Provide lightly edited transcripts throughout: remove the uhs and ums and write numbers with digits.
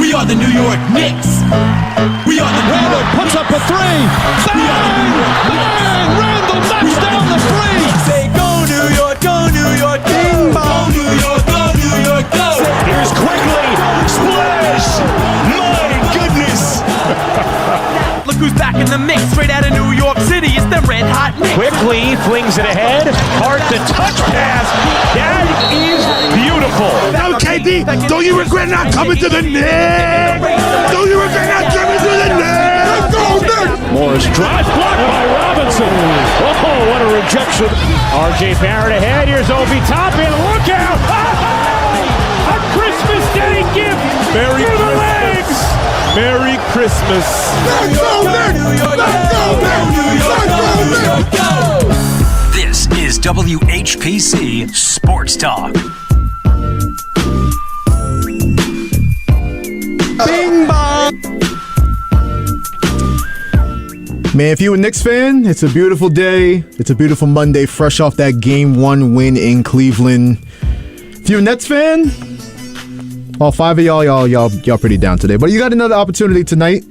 We are the New York Knicks. We are the Randall puts up a three. Bang! Bang! Randall knocks down the three. Say go New York, Bing go bong. New York, go New York, go. Here's Quigley. Splash! My goodness! Look who's back in the mix, straight out of New York City. It's the Red Hot Knicks. Quickly flings it ahead. Hard to touch pass. That is beautiful. No, KD, don't you regret not coming to the Knicks? Don't you regret not coming to the Knicks? Let's go, Knicks! Morris drive blocked by Robinson. Oh, what a rejection. R.J. Barrett ahead. Here's Obi Toppin. Look out. Oh, a Christmas Day gift Merry for the Christmas. legs. Merry Christmas. Let's go, Knicks! Let's go, Knicks! Let's go, Knicks! This is WHPC Sports Talk. Bing bong. Man, if you're a Knicks fan, it's a beautiful day. It's a beautiful Monday, fresh off that Game 1 win in Cleveland. If you're a Nets fan, all five of y'all pretty down today. But you got another opportunity tonight.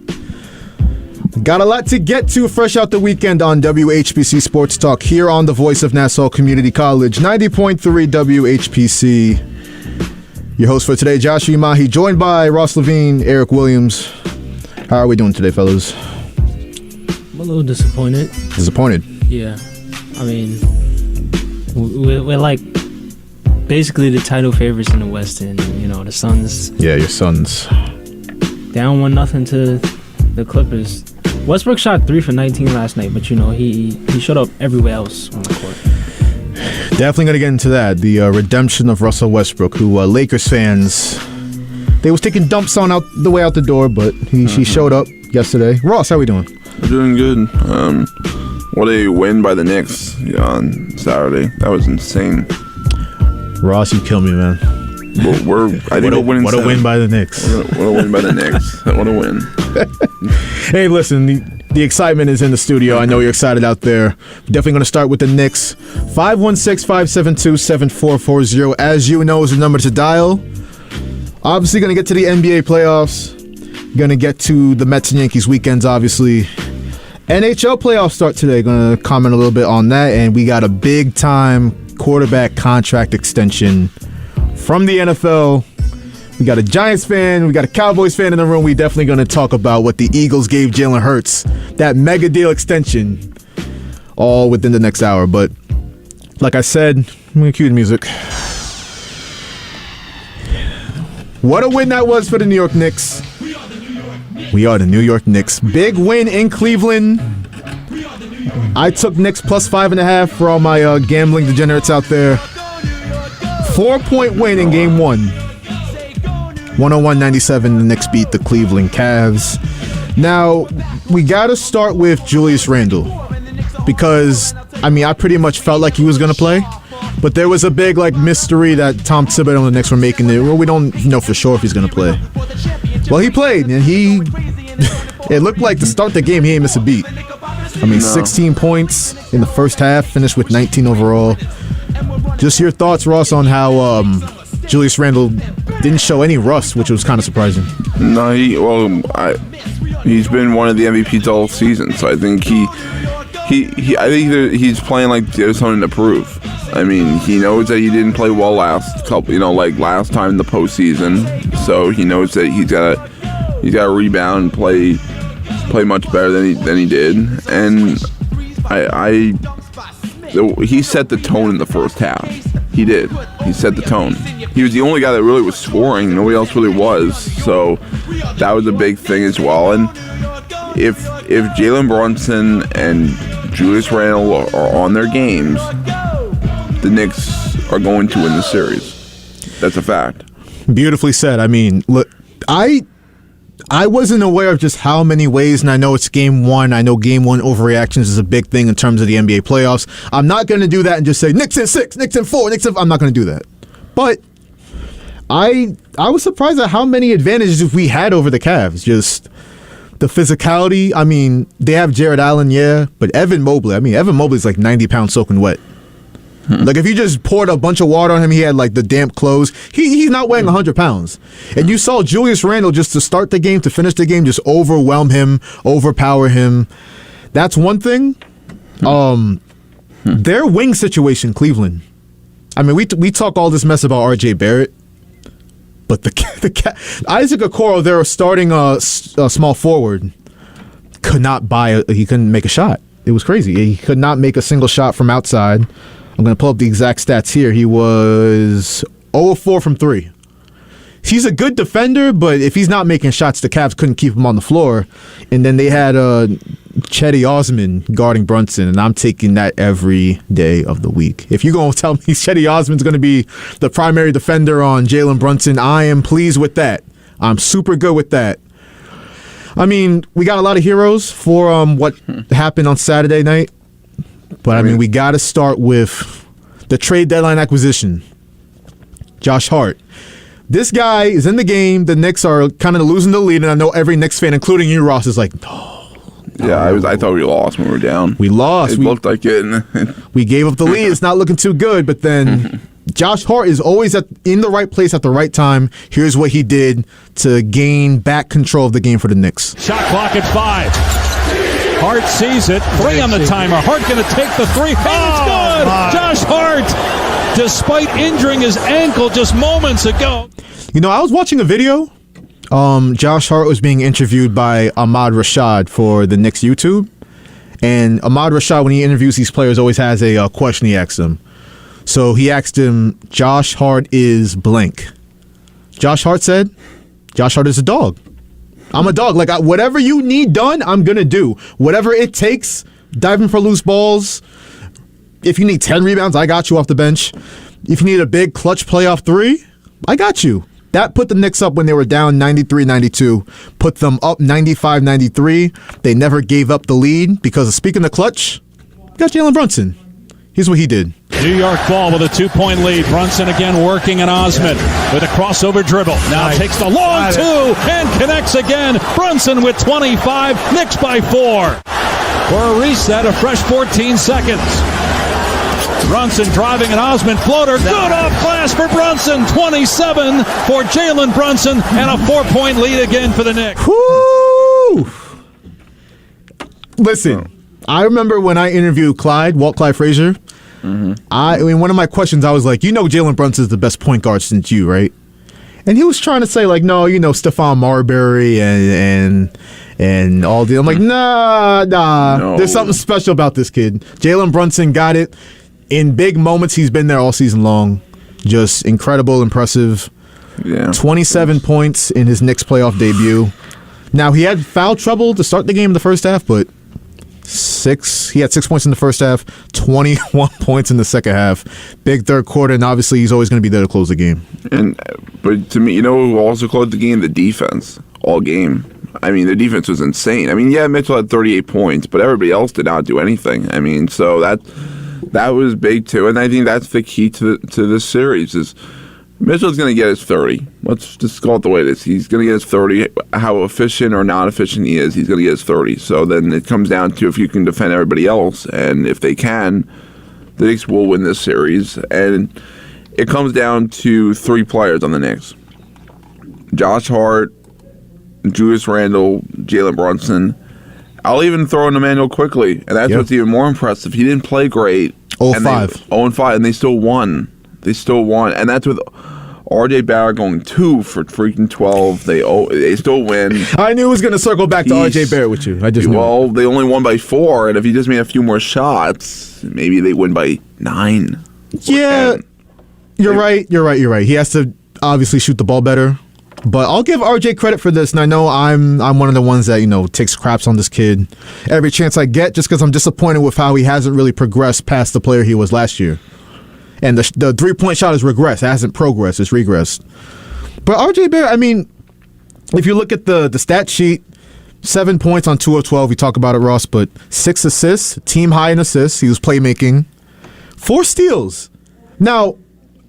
Got a lot to get to fresh out the weekend on WHPC Sports Talk here on the Voice of Nassau Community College, 90.3 WHPC. Your host for today, Joshua Umahi, joined by Ross Levine, Eric Williams. How are we doing today, fellas? I'm a little disappointed. Disappointed? Yeah. I mean, we're like basically the title favorites in the West, and the Suns. Yeah, your Suns. Down 1-0 to the Clippers. Westbrook shot 3 for 19 last night, but he showed up everywhere else on the court. Definitely going to get into that. The redemption of Russell Westbrook, who Lakers fans, they was taking dumps on out the way out the door, but he showed up yesterday. Ross, how we doing? Doing good. What a win by the Knicks on Saturday. That was insane. Ross, you kill me, man. I think we're winning. What a win by the Knicks. What a win by the Knicks. What a win. Hey, listen, the excitement is in the studio. I know you're excited out there. Definitely going to start with the Knicks. 516-572-7440, as you know, is the number to dial. Obviously going to get to the NBA playoffs. Going to get to the Mets and Yankees weekends, obviously. NHL playoffs start today. Going to comment a little bit on that. And we got a big-time quarterback contract extension from the NFL. We got a Giants fan, we got a Cowboys fan in the room. We definitely going to talk about what the Eagles gave Jalen Hurts, that mega deal extension, all within the next hour. But like I said, I'm going to cue the music. What a win that was for the New York Knicks. We are the New York Knicks. Big win in Cleveland. I took Knicks plus 5.5 for all my gambling degenerates out there. 4-point win in Game 1. 101-97, the Knicks beat the Cleveland Cavs. Now, we got to start with Julius Randle because, I pretty much felt like he was going to play, but there was a big mystery that Tom Thibodeau and the Knicks were making there. Well, we don't know for sure if he's going to play. Well, he played, and it looked like to start the game, he ain't miss a beat. 16 points in the first half, finished with 19 overall. Just your thoughts, Ross, on how Julius Randle didn't show any rust, which was kind of surprising. No, he's been one of the MVPs all season, so I think he's playing like there's something to prove. He knows that he didn't play well last time in the postseason, so he knows that he's got to rebound and play much better than he did, and he set the tone in the first half. He did. He set the tone. He was the only guy that really was scoring. Nobody else really was. So that was a big thing as well. And if Jalen Brunson and Julius Randle are on their games, the Knicks are going to win the series. That's a fact. Beautifully said. Look, I wasn't aware of just how many ways, and I know it's Game 1. I know Game 1 overreactions is a big thing in terms of the NBA playoffs. I'm not going to do that and just say, Knicks in 6, Knicks in 4, Knicks in 5. I'm not going to do that. But I was surprised at how many advantages we had over the Cavs. Just the physicality. They have Jared Allen, yeah, but Evan Mobley. Evan Mobley's like 90 pounds soaking wet. Like, if you just poured a bunch of water on him, he had, like, the damp clothes. He's not weighing 100 pounds. And you saw Julius Randle, just to start the game, to finish the game, just overwhelm him, overpower him. That's one thing. Their wing situation, Cleveland. I mean, we talk all this mess about R.J. Barrett, but Isaac Okoro, their starting small forward, could not he couldn't make a shot. It was crazy. He could not make a single shot from outside. I'm going to pull up the exact stats here. He was 0 of 4 from 3. He's a good defender, but if he's not making shots, the Cavs couldn't keep him on the floor. And then they had Chetty Osman guarding Brunson, and I'm taking that every day of the week. If you're going to tell me Chetty Osman's going to be the primary defender on Jalen Brunson, I am pleased with that. I'm super good with that. I mean, we got a lot of heroes for what happened on Saturday night. But, I mean, we got to start with the trade deadline acquisition. Josh Hart. This guy is in the game. The Knicks are kind of losing the lead, and I know every Knicks fan, including you, Ross, is like, oh. Yeah, I thought we lost when we were down. We lost. It looked like it. We gave up the lead. It's not looking too good, but then Josh Hart is always in the right place at the right time. Here's what he did to gain back control of the game for the Knicks. Shot clock at 5. Hart sees it. 3 on the timer. Hart going to take the 3. And it's good! Josh Hart, despite injuring his ankle just moments ago. You know, I was watching a video. Josh Hart was being interviewed by Ahmad Rashad for the Knicks YouTube. And Ahmad Rashad, when he interviews these players, always has a question he asks them. So he asked him, Josh Hart is blank. Josh Hart said, Josh Hart is a dog. I'm a dog. Like, whatever you need done, I'm going to do. Whatever it takes, diving for loose balls. If you need 10 rebounds, I got you off the bench. If you need a big clutch playoff 3, I got you. That put the Knicks up when they were down 93-92. Put them up 95-93. They never gave up the lead because, speaking of clutch, got Jalen Brunson. Here's what he did. New York ball with a 2-point lead. Brunson again working on Osman with a crossover dribble. Now takes the long 2 and connects again. Brunson with 25. Knicks by 4. For a reset, a fresh 14 seconds. Brunson driving an Osman floater. Good off glass for Brunson. 27 for Jalen Brunson and a 4-point lead again for the Knicks. Woo! Listen, I remember when I interviewed Walt Clyde Frazier. I mean, one of my questions, I was like, Jalen Brunson is the best point guard since you, right? And he was trying to say, like, no, Stephon Marbury and all the. I'm like, nah. No. There's something special about this kid. Jalen Brunson got it. In big moments, he's been there all season long. Just incredible, impressive. Yeah. 27 points in his Knicks playoff debut. Now, he had foul trouble to start the game in the first half, but he had 6 points in the first half, 21 points in the second half. Big third quarter, and obviously he's always going to be there to close the game. But to me, who also closed the game? The defense all game. I mean, the defense was insane. I mean, yeah, Mitchell had 38 points, but everybody else did not do anything. I mean, so that was big too, and I think that's the key to this series is Mitchell's going to get his 30. Let's just call it the way it is. He's going to get his 30. How efficient or not efficient he is, he's going to get his 30. So then it comes down to if you can defend everybody else, and if they can, the Knicks will win this series. And it comes down to 3 players on the Knicks: Josh Hart, Julius Randle, Jalen Brunson. I'll even throw in Emmanuel quickly, and that's what's even more impressive. He didn't play great. 0-5, and they still won. And that's with R.J. Barrett going 2 for freaking 12. They still win. I knew it was going to circle back to R.J. Barrett with you. I just knew. Well, they only won by 4, and if he just made a few more shots, maybe they win by 9. Yeah, 10. You're right. He has to obviously shoot the ball better. But I'll give RJ credit for this, and I know I'm one of the ones that takes craps on this kid every chance I get, just because I'm disappointed with how he hasn't really progressed past the player he was last year. And the 3-point shot has regressed; it hasn't progressed; it's regressed. But RJ Barrett, I mean, if you look at the stat sheet, 7 points on 2 of 12. We talk about it, Ross, but 6 assists, team high in assists. He was playmaking, 4 steals. Now,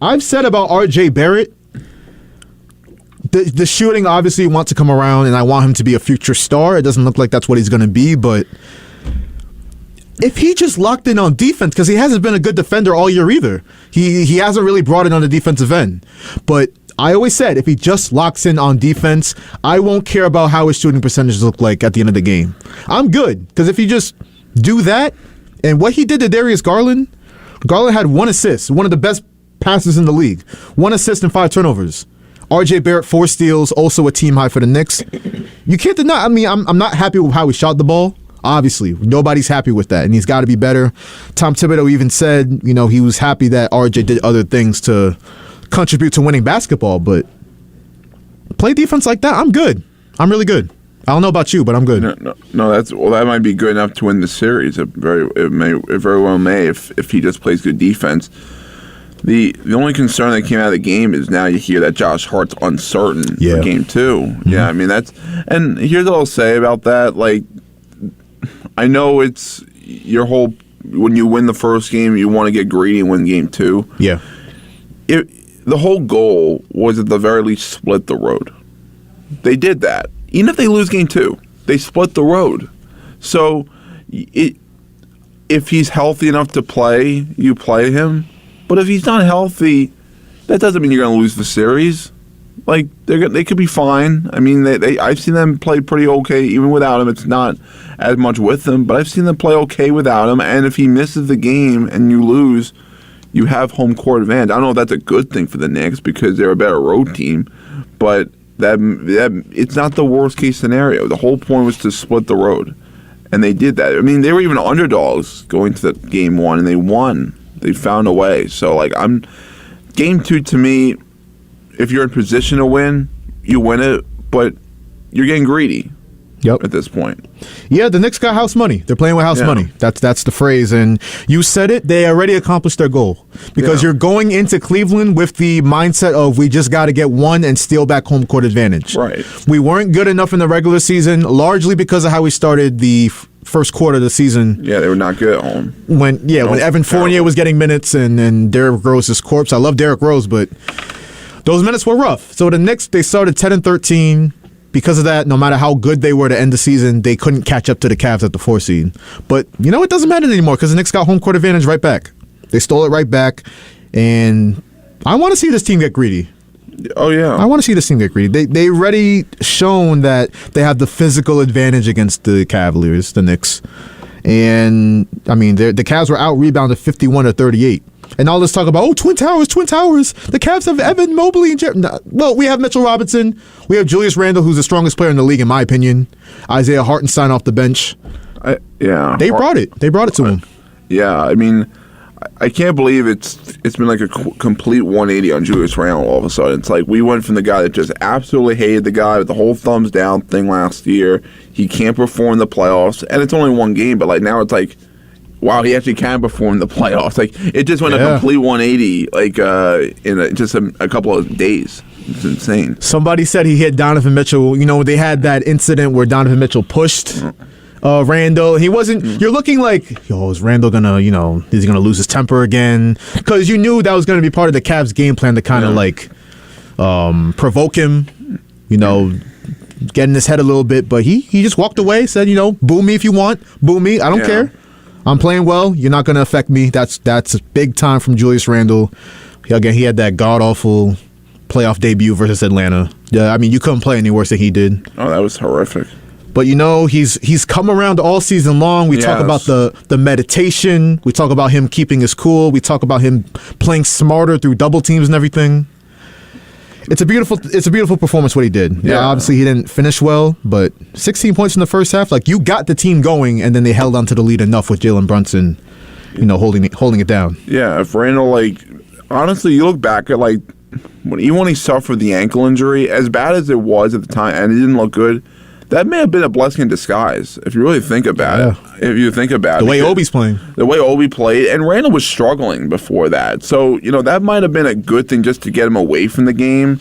I've said about RJ Barrett. The shooting obviously wants to come around, and I want him to be a future star. It doesn't look like that's what he's going to be, but if he just locked in on defense, because he hasn't been a good defender all year either. He hasn't really brought it on the defensive end. But I always said, if he just locks in on defense, I won't care about how his shooting percentages look like at the end of the game. I'm good, because if you just do that, and what he did to Darius Garland had 1 assist, one of the best passes in the league, 1 assist and 5 turnovers. RJ Barrett, 4 steals, also a team high for the Knicks. You can't deny. I mean, I'm not happy with how he shot the ball. Obviously, nobody's happy with that, and he's got to be better. Tom Thibodeau even said, he was happy that RJ did other things to contribute to winning basketball, but play defense like that, I'm good. I'm really good. I don't know about you, but I'm good. No, that might be good enough to win the series. It very well may if he just plays good defense. The only concern that came out of the game is now you hear that Josh Hart's uncertain for game 2. Mm-hmm. Yeah, I mean and here's what I'll say about that. Like, I know it's your whole when you win the first game, you want to get greedy and win game 2. Yeah. The whole goal was at the very least split the road. They did that. Even if they lose game 2, they split the road. So if he's healthy enough to play, you play him. But if he's not healthy, that doesn't mean you're going to lose the series. Like, they could be fine. I mean, I've seen them play pretty okay even without him. It's not as much with them, but I've seen them play okay without him. And if he misses the game and you lose, you have home court advantage. I don't know if that's a good thing for the Knicks because they're a better road team, but that it's not the worst case scenario. The whole point was to split the road, and they did that. I mean, they were even underdogs going to the game 1, and they won. They found a way. So, like, game 2 to me, if you're in position to win, you win it, but you're getting greedy. Yep. At this point. Yeah, the Knicks got house money. They're playing with house money. That's the phrase. And you said it, they already accomplished their goal. Because you're going into Cleveland with the mindset of we just got to get 1 and steal back home court advantage. Right. We weren't good enough in the regular season, largely because of how we started the first quarter of the season. Yeah, they were not good at home. When Evan Fournier was getting minutes and Derrick Rose's corpse. I love Derrick Rose, but those minutes were rough. So the Knicks, they started 10-13. Because of that, no matter how good they were to end the season, they couldn't catch up to the Cavs at the 4 seed. But, it doesn't matter anymore because the Knicks got home court advantage right back. They stole it right back, and I want to see this team get greedy. Oh, yeah. I want to see this team get greedy. They already shown that they have the physical advantage against the Cavaliers, the Knicks. And, I mean, the Cavs were out-rebounded 51-38. And all this talk about, Twin Towers. The Cavs have Evan Mobley and well, we have Mitchell Robinson. We have Julius Randle, who's the strongest player in the league, in my opinion. Isaiah Hartenstein off the bench. They brought it. They brought it to him. Yeah, I mean, I can't believe it's been like a complete 180 on Julius Randle all of a sudden. It's like we went from the guy that just absolutely hated the guy with the whole thumbs down thing last year. He can't perform in the playoffs, and it's only 1 game, but like now it's like, wow, he actually can perform in the playoffs. Like, it just went a complete 180, like, in just a couple of days. It's insane. Somebody said he hit Donovan Mitchell. They had that incident where Donovan Mitchell pushed Randle. He wasn't. You're looking like, is Randle gonna, is he gonna lose his temper again? Because you knew that was gonna be part of the Cavs' game plan to kind of like provoke him. Get in his head a little bit. But he just walked away. Said, boo me if you want. Boo me. I don't care. I'm playing well. You're not going to affect me. That's big time from Julius Randle. Again, he had that god-awful playoff debut versus Atlanta. Yeah, I mean, you couldn't play any worse than he did. Oh, that was horrific. But, he's come around all season long. We talk about the meditation. We talk about him keeping his cool. We talk about him playing smarter through double teams and everything. It's a beautiful performance what he did. Yeah, obviously he didn't finish well, but 16 points in the first half. Like, you got the team going, and then they held on to the lead enough with Jalen Brunson, holding it down. Yeah, if Randle, honestly, you look back at when he suffered the ankle injury, as bad as it was at the time, and it didn't look good. That may have been a blessing in disguise, if you really think about it. If you think about the way Obi's playing. The way Obi played, and Randle was struggling before that. So, that might have been a good thing just to get him away from the game.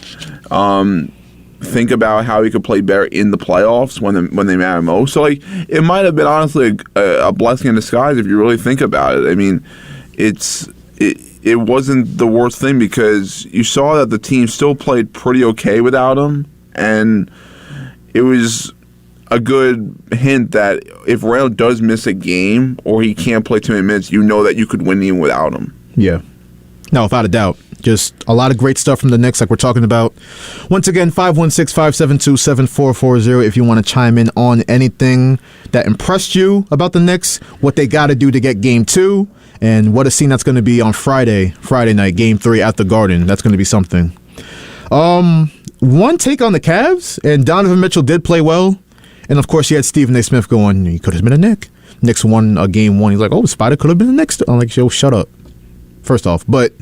Think about how he could play better in the playoffs when they matter most. So, it might have been honestly a blessing in disguise if you really think about it. I mean, it wasn't the worst thing because you saw that the team still played pretty okay without him, and it was a good hint that if Randall does miss a game or he can't play too many minutes, you know that you could win even without him. Yeah. No, without a doubt. Just a lot of great stuff from the Knicks like we're talking about. Once again, 516-572-7440 if you want to chime in on anything that impressed you about the Knicks, what they got to do to get Game 2, and what a scene that's going to be on Friday night, Game 3 at the Garden. That's going to be something. One take on the Cavs, and Donovan Mitchell did play well. And, of course, you had Stephen A. Smith going, he could have been a Knick. Knicks won a Game 1. He's like, Spider could have been the Knicks. I'm like, yo, shut up. First off. But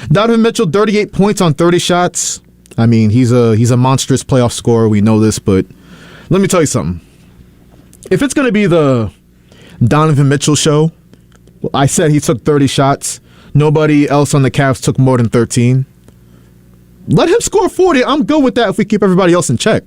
Donovan Mitchell, 38 points on 30 shots. I mean, he's a monstrous playoff scorer. We know this, but let me tell you something. If it's going to be the Donovan Mitchell show, I said he took 30 shots. Nobody else on the Cavs took more than 13. Let him score 40. I'm good with that if we keep everybody else in check.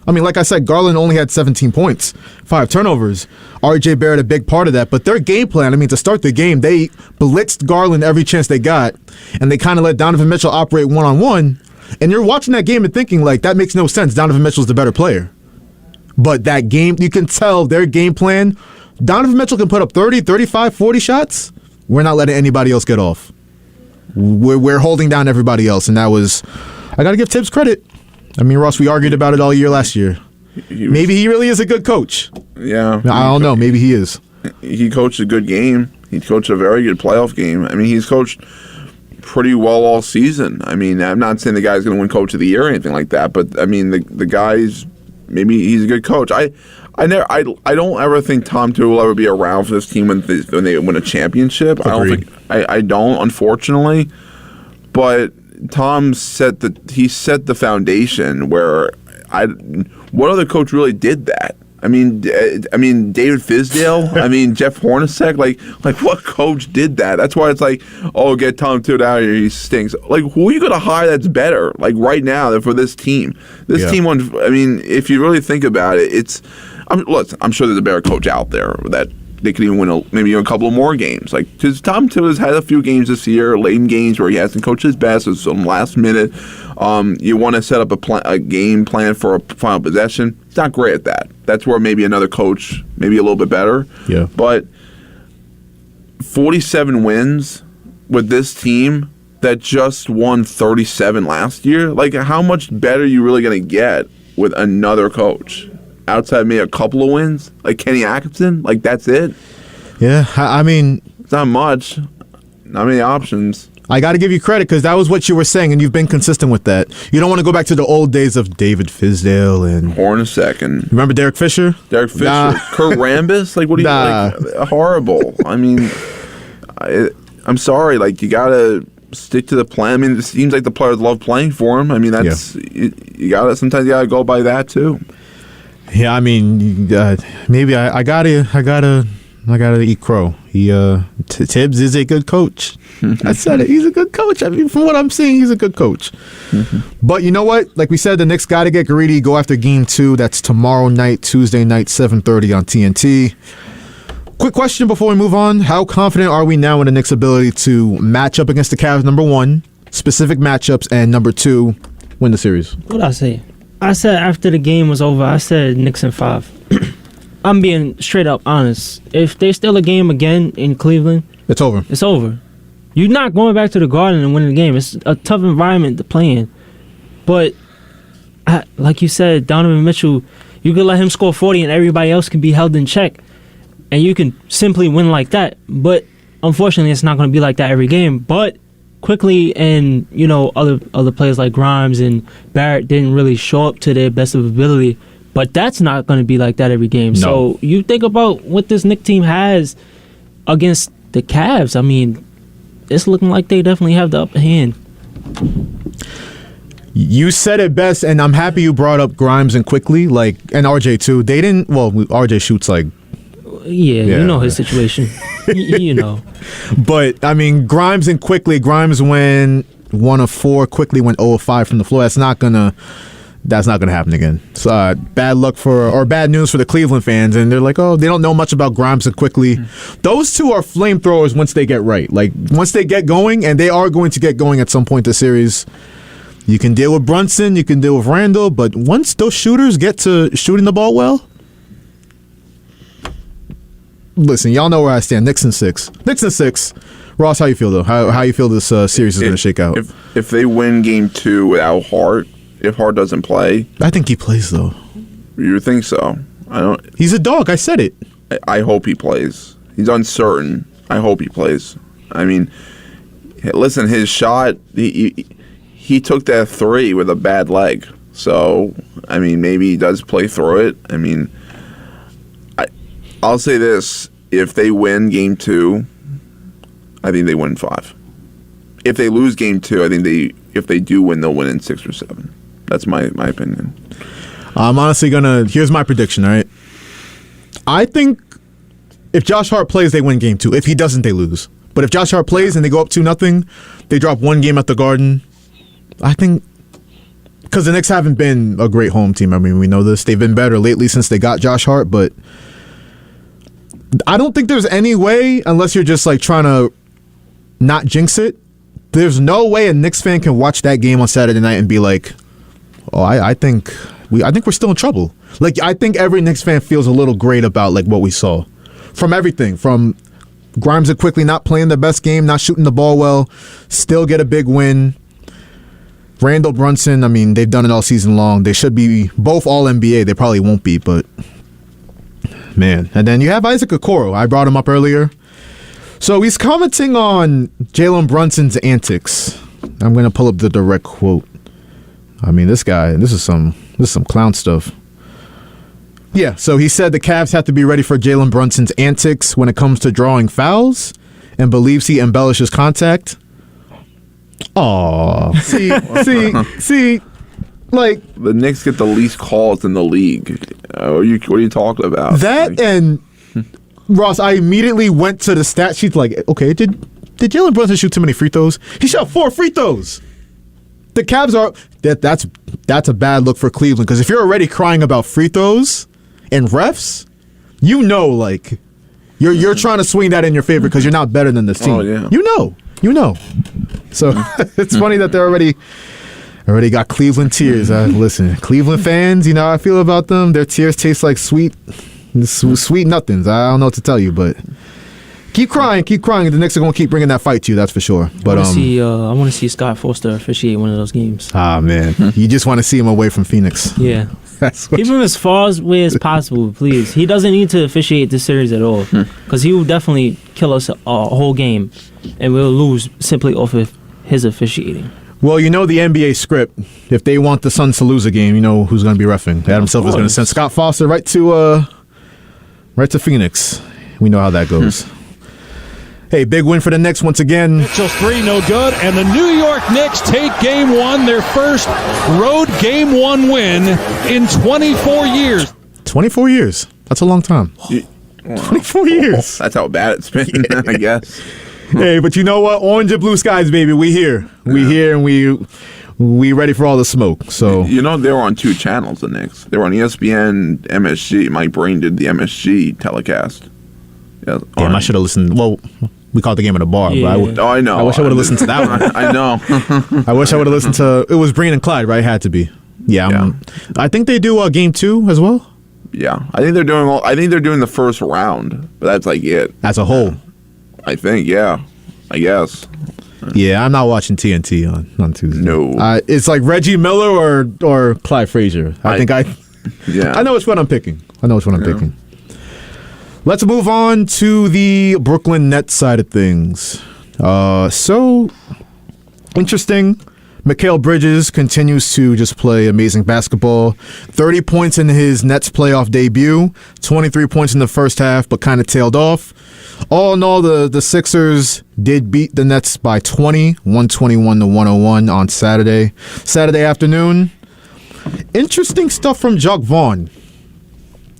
I mean, like I said, Garland only had 17 points, 5 turnovers. RJ Barrett a big part of that. But their game plan, to start the game, they blitzed Garland every chance they got, and they kind of let Donovan Mitchell operate one-on-one. And you're watching that game and thinking, like, that makes no sense. Donovan Mitchell's the better player. But that game, you can tell their game plan, Donovan Mitchell can put up 30, 35, 40 shots. We're not letting anybody else get off. We're holding down everybody else, and that was, I got to give Tibbs credit. I mean, Ross, we argued about it all year last year. Maybe he really is a good coach. Yeah. I don't know. Maybe he is. He coached a good game. He coached a very good playoff game. I mean, he's coached pretty well all season. I mean, I'm not saying the guy's going to win Coach of the Year or anything like that, but, I mean, the guy's, maybe he's a good coach. I don't ever think Tom Thibodeau will ever be around for this team when they win a championship. Agreed. I don't, unfortunately. But Tom set the foundation where what other coach really did that? I mean, David Fizdale. I mean, Jeff Hornacek. Like what coach did that? That's why it's like, get Tom Thibodeau out of here. He stinks. Like, who are you going to hire that's better? Like right now for this team. This team won. I mean, if you really think about it, I'm sure there's a better coach out there that they could even win maybe a couple more games. Like, because Tom Thibodeau's had a few games this year, late in games where he hasn't coached his best. It's some last minute. You want to set up a game plan for a final possession. He's not great at that. That's where maybe another coach, maybe a little bit better. Yeah. But 47 wins with this team that just won 37 last year. Like, how much better are you really going to get with another coach? Outside maybe a couple of wins, like Kenny Atkinson, like that's it. Yeah, I mean, it's not much, not many options. I got to give you credit because that was what you were saying, and you've been consistent with that. You don't want to go back to the old days of David Fizdale and Hornacek and remember Derek Fisher? Kurt Rambis, like what do you like? Horrible. I mean, I'm sorry, like you gotta stick to the plan. I mean, it seems like the players love playing for him. I mean, that's sometimes you gotta go by that too. Yeah, I mean, maybe I gotta eat crow. Tibbs is a good coach. I said it. He's a good coach. I mean, from what I'm seeing, he's a good coach. But you know what? Like we said, the Knicks got to get greedy. Go after Game 2. That's tomorrow night, Tuesday night, 7:30 on TNT. Quick question before we move on. How confident are we now in the Knicks' ability to match up against the Cavs, number one, specific matchups, and number two, win the series? What I say? I said after the game was over, I said Knicks in 5. I'm being straight up honest. If they steal a game again in Cleveland, it's over. It's over. You're not going back to the Garden and winning the game. It's a tough environment to play in. But, like you said, Donovan Mitchell, you could let him score 40 and everybody else can be held in check. And you can simply win like that. But, unfortunately, it's not going to be like that every game. But quickly and, other players like Grimes and Barrett didn't really show up to their best of ability. But that's not going to be like that every game. No. So you think about what this Knicks team has against the Cavs. I mean, it's looking like they definitely have the upper hand. You said it best, and I'm happy you brought up Grimes and Quickly, and RJ too. They didn't. Well, RJ shoots like. Yeah, you know his situation. you know. But I mean, Grimes and Quickly. Grimes went 1 of 4. Quickly went 0 of 5 from the floor. That's not gonna happen again. So bad news for the Cleveland fans. And they're like, they don't know much about Grimes and Quickly. Those two are flamethrowers once they get right. Like once they get going, and they are going to get going at some point this series. You can deal with Brunson, you can deal with Randall, but once those shooters get to shooting the ball well, listen, y'all know where I stand. Knicks in 6. Knicks in 6. Ross, how you feel though? How you feel this series is going to shake out? If they win Game 2 without Hart, if Hart doesn't play, I think he plays though. You think so? I don't. He's a dog. I said it. I hope he plays. He's uncertain. I hope he plays. I mean, listen, his shot. He took that 3 with a bad leg. So I mean, maybe he does play through it. I mean, I'll say this: if they win Game 2. I think they win 5. If they lose Game 2, I think if they do win, they'll win in 6 or 7. That's my opinion. I'm honestly here's my prediction, all right? I think if Josh Hart plays, they win Game 2. If he doesn't, they lose. But if Josh Hart plays and they go up 2-0, they drop 1 game at the Garden. I think, because the Knicks haven't been a great home team. I mean, we know this. They've been better lately since they got Josh Hart, but I don't think there's any way, unless you're just like trying to not jinx it. There's no way a Knicks fan can watch that game on Saturday night and be like, "Oh, I think we're still in trouble." Like, I think every Knicks fan feels a little great about like what we saw from everything, from Grimes and Quickly not playing their best game, not shooting the ball well, still get a big win. Randall Brunson, I mean, they've done it all season long. They should be both all NBA. They probably won't be, but man. And then you have Isaac Okoro. I brought him up earlier. So he's commenting on Jalen Brunson's antics. I'm going to pull up the direct quote. I mean, this is some clown stuff. Yeah, so he said the Cavs have to be ready for Jalen Brunson's antics when it comes to drawing fouls and believes he embellishes contact. Aw, see, like, the Knicks get the least calls in the league. What are you talking about? That and Ross, I immediately went to the stat sheet like, okay, did Jalen Brunson shoot too many free throws? He shot 4 free throws. The Cavs are that's a bad look for Cleveland, because if you're already crying about free throws and refs, you know, like you're trying to swing that in your favor because you're not better than this team. Oh, yeah. You know. So it's funny that they're already got Cleveland tears. Listen, Cleveland fans, you know how I feel about them. Their tears taste like sweet nothings. I don't know what to tell you, but keep crying. The Knicks are going to keep bringing that fight to you, that's for sure. But I want to see Scott Foster officiate one of those games. Ah, man. You just want to see him away from Phoenix. Yeah. Keep him as far away as possible, please. He doesn't need to officiate this series at all, because he will definitely kill us a whole game, and we'll lose simply off of his officiating. Well, you know the NBA script. If they want the Suns to lose a game, you know who's going to be reffing. Adam Silver's going to send Scott Foster right to Phoenix. We know how that goes. Hey, big win for the Knicks once again. Mitchell's 3, no good, and the New York Knicks take Game 1, their first road Game 1 win in 24 years. 24 years. That's a long time. 24 years. That's how bad it's been, I guess. Hey, but you know what? Orange and blue skies, baby. We here. We here, and we ready for all the smoke. So you know they were on 2 channels. The Knicks. They were on ESPN, MSG. Mike Breen did the MSG telecast. Yeah, damn, I should have listened. Well, we caught the game at a bar. Yeah. But I know. I wish I would have listened to that one. I know. I wish I would have listened to. It was Breen and Clyde, right? It had to be. Yeah. I think they do Game 2 as well. Yeah, I think they're doing the first round, but that's like it as a whole. I think, yeah. I guess. Yeah, I'm not watching TNT on Tuesday. No. It's like Reggie Miller or Clyde Frazier. I know which one I'm picking. Picking. Let's move on to the Brooklyn Nets side of things. So interesting. Mikal Bridges continues to just play amazing basketball. 30 points in his Nets playoff debut. 23 points in the first half, but kind of tailed off. All in all, the Sixers did beat the Nets by 20, 121-101 on Saturday afternoon. Interesting stuff from Jacques Vaughn.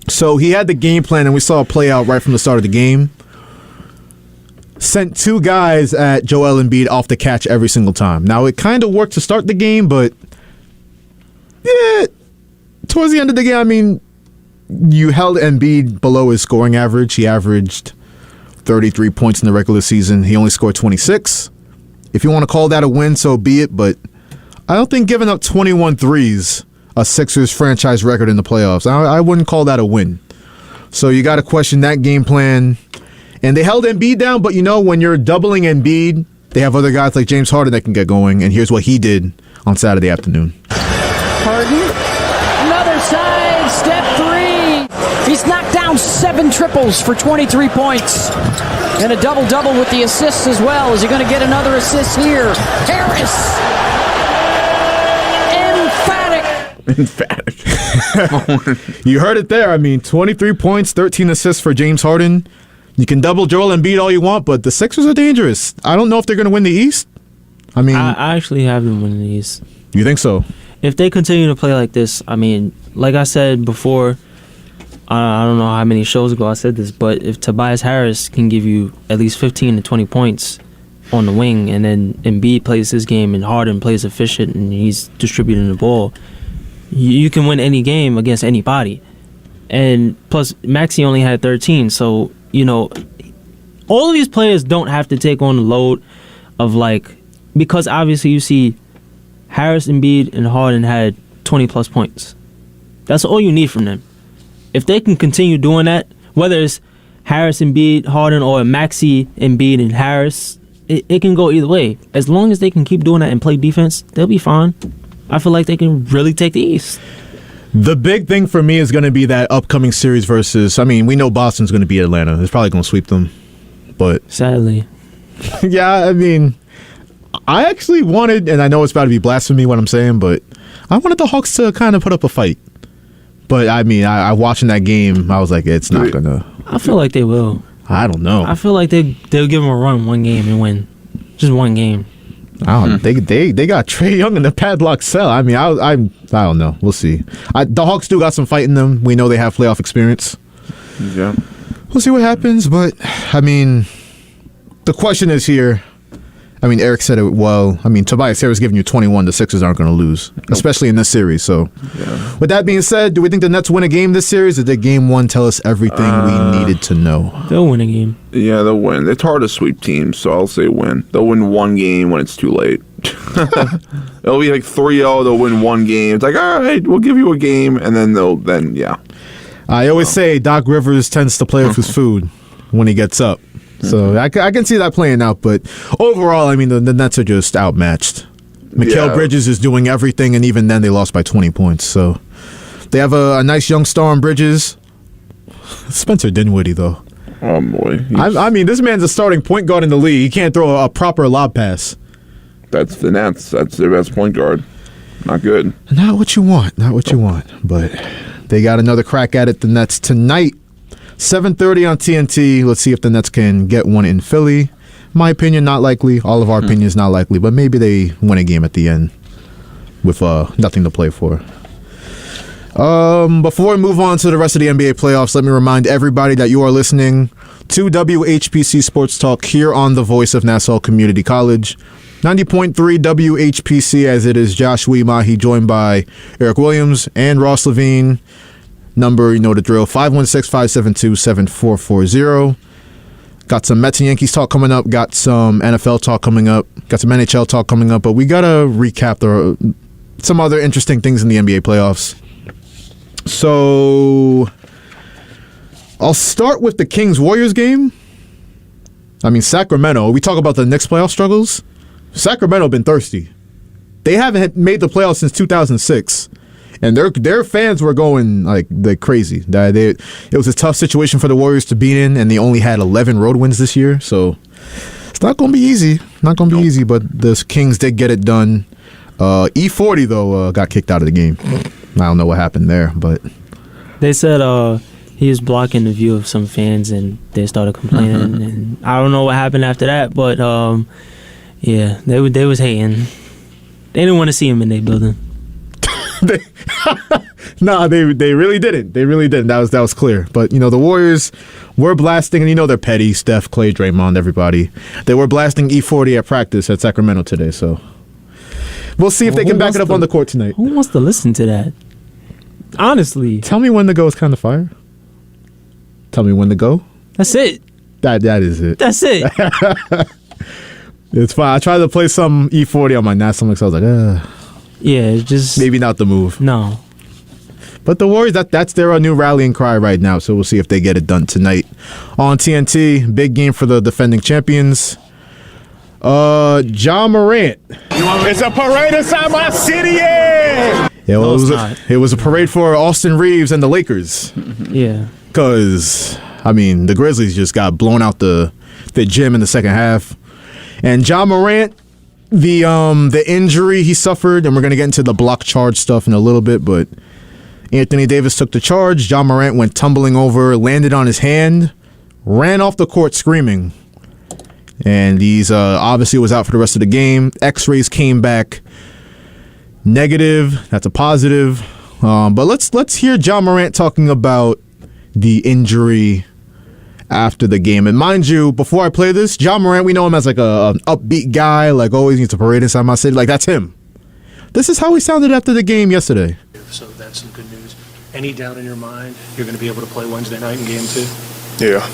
So he had the game plan, and we saw it play out right from the start of the game. Sent 2 guys at Joel Embiid off the catch every single time. Now, it kind of worked to start the game, but towards the end of the game, I mean, you held Embiid below his scoring average. He averaged 33 points in the regular season. He only scored 26. If you want to call that a win, so be it, but I don't think giving up 21 threes, a Sixers franchise record in the playoffs, I wouldn't call that a win. So you got to question that game plan. And they held Embiid down, but when you're doubling Embiid, they have other guys like James Harden that can get going. And here's what he did on Saturday afternoon. Harden, another side step three. He's knocked down 7 triples for 23 points. And a double-double with the assists as well. Is he going to get another assist here? Harris. Emphatic. You heard it there. 23 points, 13 assists for James Harden. You can double Joel Embiid all you want, but the Sixers are dangerous. I don't know if they're going to win the East. I actually have them winning the East. You think so? If they continue to play like this, like I said before, I don't know how many shows ago I said this, but if Tobias Harris can give you at least 15 to 20 points on the wing, and then Embiid plays his game and Harden plays efficient and he's distributing the ball, you can win any game against anybody. And plus, Maxey only had 13, so, all of these players don't have to take on the load of, because obviously you see Harris, Embiid, and Harden had 20-plus points. That's all you need from them. If they can continue doing that, whether it's Harris, Embiid, Harden, or Maxey, Embiid, and Harris, it can go either way. As long as they can keep doing that and play defense, they'll be fine. I feel like they can really take the East. The big thing for me is going to be that upcoming series versus, we know Boston's going to beat Atlanta. It's probably going to sweep them. But sadly. Yeah, I actually wanted, and I know it's about to be blasphemy what I'm saying, but I wanted the Hawks to kind of put up a fight. But, I watching that game, I was like, it's not going to. I feel like they will. I don't know. I feel like they'll give them a run one game and win. Just one game. I don't. They got Trae Young in the padlock cell. I don't know. We'll see. The Hawks do got some fight in them. We know they have playoff experience. Yeah. We'll see what happens. But the question is here. Eric said it well. Tobias Harris giving you 21. The Sixers aren't going to lose, especially in this series. So, With that being said, do we think the Nets win a game this series? Or did Game 1 tell us everything we needed to know? They'll win a game. Yeah, they'll win. It's hard to sweep teams, so I'll say win. They'll win one game when it's too late. It'll be like 3-0. They'll win one game. It's like, all right, we'll give you a game, and then yeah. I always say Doc Rivers tends to play with his food when he gets up. So I can see that playing out, but overall, the Nets are just outmatched. Mikal Bridges is doing everything, and even then they lost by 20 points. So they have a nice young star on Bridges. Spencer Dinwiddie, though. Oh, boy. This man's a starting point guard in the league. He can't throw a proper lob pass. That's the Nets. That's their best point guard. Not good. Not what you want. But they got another crack at it, the Nets, tonight. 7:30 on TNT. Let's see if the Nets can get one in Philly. My opinion, not likely. All of our opinions, not likely. But maybe they win a game at the end with nothing to play for. Before we move on to the rest of the NBA playoffs, let me remind everybody that you are listening to WHPC Sports Talk here on the Voice of Nassau Community College. 90.3 WHPC, as it is Joshua Umahi, joined by Eric Williams and Ross Levine. Number, you know the drill, 516-572-7440. Got some Mets and Yankees talk coming up. Got some NFL talk coming up. Got some NHL talk coming up. But we got to recap some other interesting things in the NBA playoffs. So I'll start with the Kings-Warriors game. Sacramento. We talk about the Knicks playoff struggles. Sacramento been thirsty. They haven't made the playoffs since 2006. And their fans were going like crazy. It was a tough situation for the Warriors to be in, and they only had 11 road wins this year. So it's not going to be easy. But the Kings did get it done. E40, though, got kicked out of the game. I don't know what happened there, but they said he was blocking the view of some fans, and they started complaining. And I don't know what happened after that, but yeah, they was hating. They didn't want to see him in their building. they really didn't. That was clear. But the Warriors were blasting, and they're petty. Steph, Clay, Draymond, everybody. They were blasting E40 at practice at Sacramento today. So we'll see if they can back it up on the court tonight. Who wants to listen to that? Honestly, tell me when to go is kind of fire. Tell me when to go. That's it. That is it. That's it. It's fine. I tried to play some E40 on my Nassau mix. I was like, yeah, just maybe not the move. No. But the Warriors, that's their new rallying cry right now. So we'll see if they get it done tonight. On TNT, big game for the defending champions. John Morant. It's a parade inside my city. Yeah, well, it was a parade for Austin Reeves and the Lakers. Yeah. Because, I mean, the Grizzlies just got blown out the gym in the second half. And John Morant, the injury he suffered, and we're going to get into the block charge stuff in a little bit, but Anthony Davis took the charge. John Morant went tumbling over, landed on his hand, ran off the court screaming. And he's obviously was out for the rest of the game. X-rays came back negative. That's a positive. But let's hear John Morant talking about the injury after the game. And mind you, before I play this, John Morant, we know him as like an upbeat guy, like always needs to parade inside my city. Like, that's him. This is how he sounded after the game yesterday. So that's some good news. Any doubt in your mind you're going to be able to play Wednesday night in game 2? Yeah.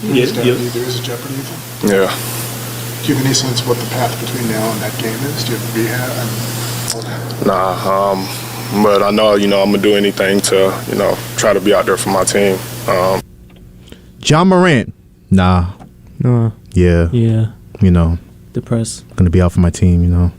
There is a jeopardy, you think? Yeah. Do you have any sense what the path between now and that game is? Do you have rehab and all that? Nah, but I know, I'm going to do anything to, try to be out there for my team. John Morant, nah. Yeah. Depressed. Going to be out for my team,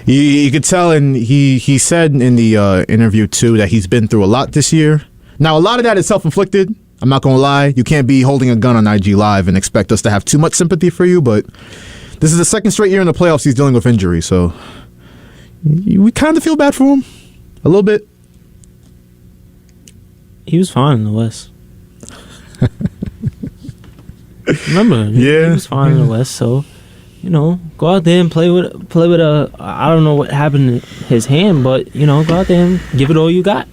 You could tell, and he said in the interview, too, that he's been through a lot this year. Now, a lot of that is self-inflicted. I'm not going to lie. You can't be holding a gun on IG Live and expect us to have too much sympathy for you, but this is the second straight year in the playoffs he's dealing with injury, so we kind of feel bad for him. A little bit. He was fine in the West. Remember? Yeah. He was fine in the West, so, go out there and play with a, I don't know what happened to his hand, but, go out there and give it all you got.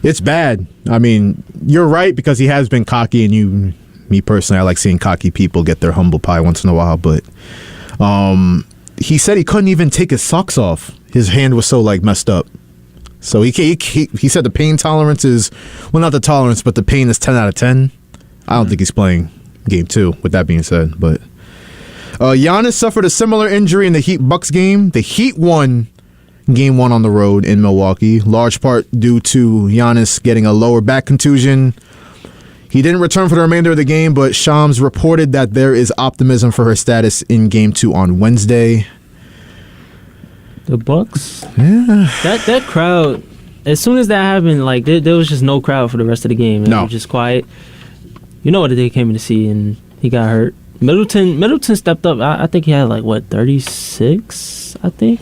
It's bad. I mean, you're right, because he has been cocky, and me personally, I like seeing cocky people get their humble pie once in a while, but he said he couldn't even take his socks off. His hand was so, messed up. So he said the pain tolerance is, well, not the tolerance, but the pain is 10 out of 10. I don't think he's playing game 2, with that being said, but Giannis suffered a similar injury in the Heat-Bucks game. The Heat won Game 1 on the road in Milwaukee, large part due to Giannis getting a lower back contusion. He didn't return for the remainder of the game, but Shams reported that there is optimism for her status in Game 2 on Wednesday. The Bucks? Yeah. That crowd, as soon as that happened, there was just no crowd for the rest of the game. It was just quiet. You know what they came in to see, and he got hurt. Middleton stepped up. I think he had 36, I think.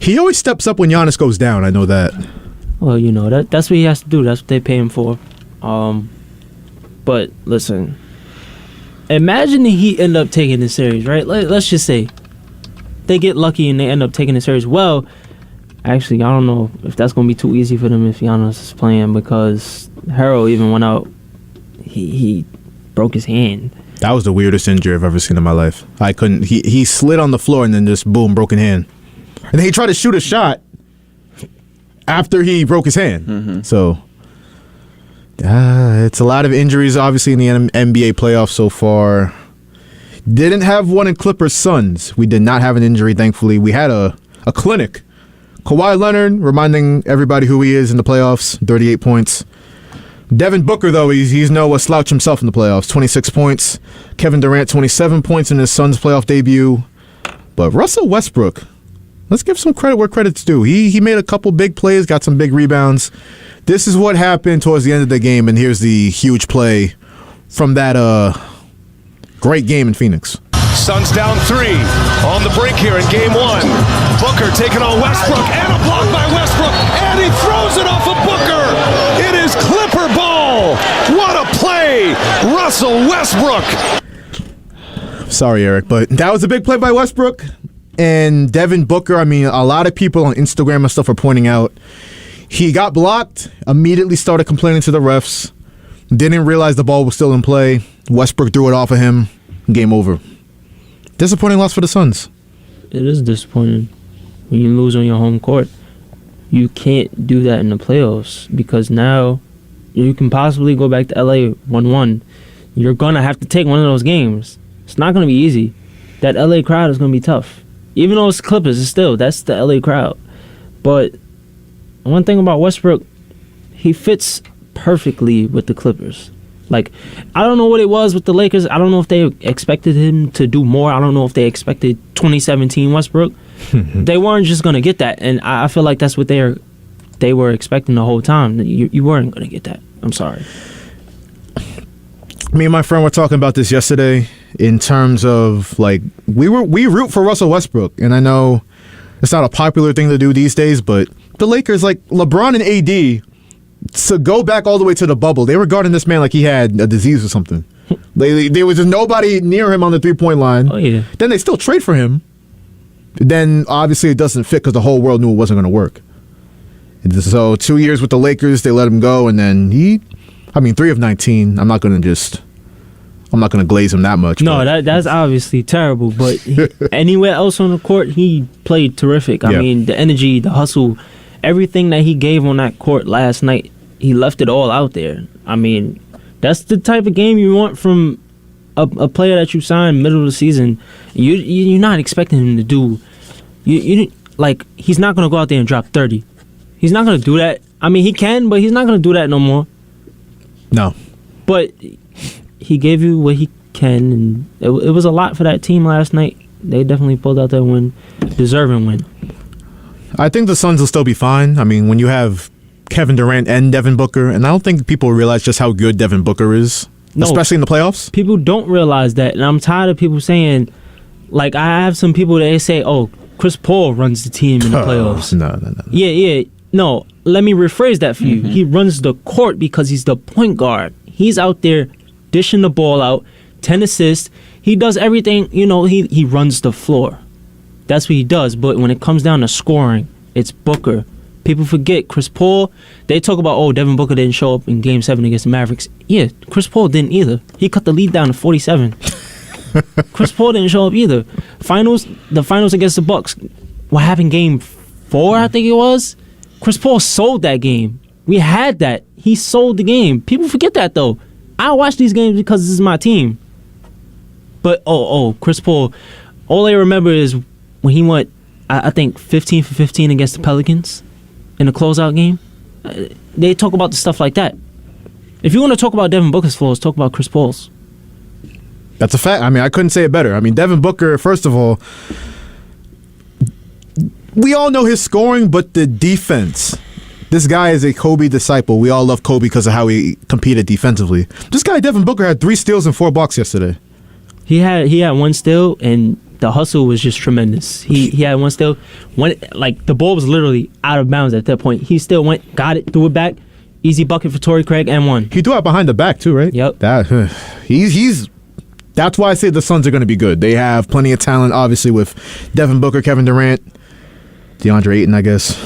He always steps up when Giannis goes down. I know that. Well, that's what he has to do. That's what they pay him for. But listen, imagine the Heat end up taking the series, right? Let's just say they get lucky and they end up taking the series. Well, actually, I don't know if that's going to be too easy for them if Giannis is playing, because Harrell even went out. He broke his hand. That was the weirdest injury I've ever seen in my life. I couldn't. He slid on the floor and then just boom, broken hand. And then he tried to shoot a shot after he broke his hand. Mm-hmm. So it's a lot of injuries, obviously, in the NBA playoffs so far. Didn't have one in Clippers Suns. We did not have an injury, thankfully. We had a clinic. Kawhi Leonard reminding everybody who he is in the playoffs, 38 points. Devin Booker, though, he's no slouch himself in the playoffs, 26 points. Kevin Durant, 27 points in his Suns playoff debut. But Russell Westbrook, let's give some credit where credit's due. He made a couple big plays, got some big rebounds. This is what happened towards the end of the game, and here's the huge play from that great game in Phoenix. Suns down 3 on the brink here in game 1. Booker taking on Westbrook, and a block by Westbrook, and he throws it off of Booker. It is Clipper ball. What a play, Russell Westbrook. Sorry, Eric, but that was a big play by Westbrook. And Devin Booker, a lot of people on Instagram and stuff are pointing out he got blocked, immediately started complaining to the refs, didn't realize the ball was still in play. Westbrook threw it off of him. Game over. Disappointing loss for the Suns. It is disappointing when you lose on your home court. You can't do that in the playoffs, because now you can possibly go back to LA 1-1. You're going to have to take one of those games. It's not going to be easy. That LA crowd is going to be tough. Even though it's Clippers, that's the LA crowd. But one thing about Westbrook, he fits perfectly with the Clippers. Like, I don't know what it was with the Lakers. I don't know if they expected him to do more. I don't know if they expected 2017 Westbrook. They weren't just going to get that. And I feel like that's what they were expecting the whole time. You weren't going to get that. I'm sorry. Me and my friend were talking about this yesterday in terms of, like, we root for Russell Westbrook. And I know it's not a popular thing to do these days, but the Lakers, like LeBron and AD, to go back all the way to the bubble, they were guarding this man like he had a disease or something. There was just nobody near him on the 3-point line. Oh, yeah. Then they still trade for him. Then obviously it doesn't fit because the whole world knew it wasn't going to work. And so 2 years with the Lakers, they let him go, and then 3 of 19. I'm not going to glaze him that much. No, that's obviously terrible. But anywhere else on the court, he played terrific. I mean, the energy, the hustle, everything that he gave on that court last night, he left it all out there. I mean, that's the type of game you want from a player that you signed middle of the season. You're not expecting him to do. Like, he's not going to go out there and drop 30. He's not going to do that. I mean, he can, but he's not going to do that no more. No. But he gave you what he can, and it was a lot for that team last night. They definitely pulled out that win, deserving win. I think the Suns will still be fine. I mean, when you have Kevin Durant and Devin Booker, and I don't think people realize just how good Devin Booker is, especially in the playoffs. People don't realize that, and I'm tired of people saying, like, I have some people that say, oh, Chris Paul runs the team in the playoffs. No. Yeah. No, let me rephrase that for you. He runs the court because he's the point guard. He's out there dishing the ball out, 10 assists. He does everything, he runs the floor. That's what he does. But when it comes down to scoring, it's Booker. People forget Chris Paul. They talk about, Devin Booker didn't show up in Game 7 against the Mavericks. Yeah, Chris Paul didn't either. He cut the lead down to 47. Chris Paul didn't show up either. The finals against the Bucks. What happened Game 4, I think it was? Chris Paul sold that game. We had that. He sold the game. People forget that, though. I watch these games because this is my team. But, Chris Paul, all they remember is when he went, I think, 15 for 15 against the Pelicans in the closeout game. They talk about the stuff like that. If you want to talk about Devin Booker's flaws, talk about Chris Paul's. That's a fact. I mean, I couldn't say it better. I mean, Devin Booker, first of all, we all know his scoring, but the defense. This guy is a Kobe disciple. We all love Kobe because of how he competed defensively. This guy, Devin Booker, had 3 steals and 4 blocks yesterday. He had 1 steal, and the hustle was just tremendous. He had 1 steal. The ball was literally out of bounds at that point. He still went, got it, threw it back. Easy bucket for Torrey Craig, and 1. He threw it behind the back too, right? Yep. That's why I say the Suns are going to be good. They have plenty of talent, obviously, with Devin Booker, Kevin Durant, DeAndre Ayton, I guess.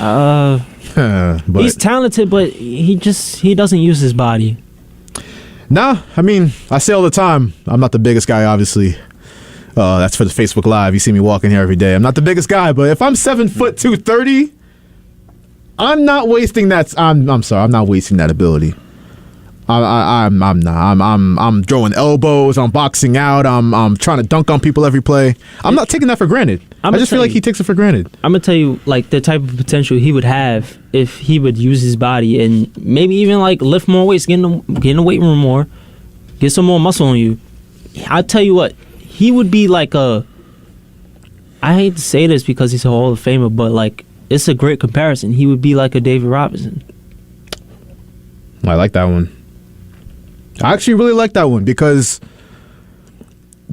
But he's talented, but he doesn't use his body. Nah, I mean, I say all the time, I'm not the biggest guy, obviously. That's for the Facebook Live. You see me walking here every day. I'm not the biggest guy, but if I'm 7 foot 230, I'm not wasting that. I'm sorry, I'm not wasting that ability. I'm not. I'm throwing elbows. I'm boxing out. I'm trying to dunk on people every play. I'm not taking that for granted. I just feel like he takes it for granted. I'm gonna tell you, like, the type of potential he would have if he would use his body and maybe even like lift more weights, get in the weight room more, get some more muscle on you. I'll tell you what, he would be like I hate to say this because he's a Hall of Famer, but like, it's a great comparison. He would be like a David Robinson. I like that one. I actually really like that one because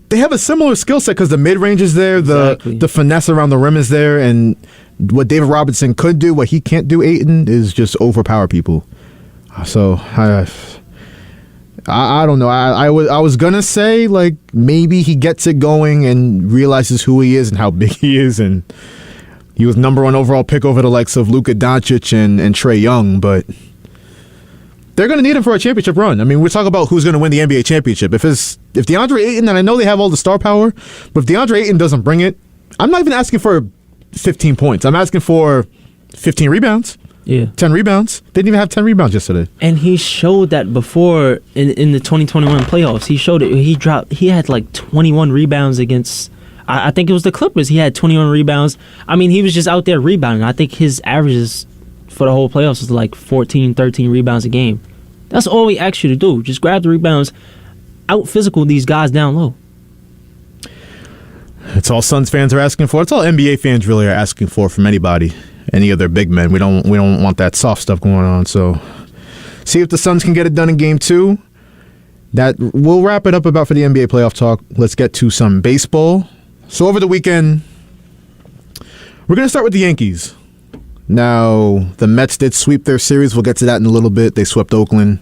they have a similar skill set because the mid-range is there, the finesse around the rim is there, and what David Robinson could do, what he can't do, Ayton, is just overpower people. So, I don't know. I was going to say, like, maybe he gets it going and realizes who he is and how big he is, and he was number 1 overall pick over the likes of Luka Doncic and Trae Young, but they're going to need him for a championship run. I mean, we're talking about who's going to win the NBA championship. If DeAndre Ayton, and I know they have all the star power, but if DeAndre Ayton doesn't bring it, I'm not even asking for 15 points. I'm asking for 15 rebounds. Yeah. 10 rebounds. They didn't even have 10 rebounds yesterday. And he showed that before in the 2021 playoffs. He showed it. He had like 21 rebounds against, I think it was the Clippers. He had 21 rebounds. I mean, he was just out there rebounding. I think his average is for the whole playoffs was like 14, 13 rebounds a game. That's all we ask you to do. Just grab the rebounds, out physical these guys down low. It's all Suns fans are asking for. It's all NBA fans really are asking for from anybody, any of their big men. We don't want that soft stuff going on. So see if the Suns can get it done in Game 2. That we'll wrap it up about for the NBA playoff talk. Let's get to some baseball. So over the weekend, we're going to start with the Yankees. Now, the Mets did sweep their series. We'll get to that in a little bit. They swept Oakland.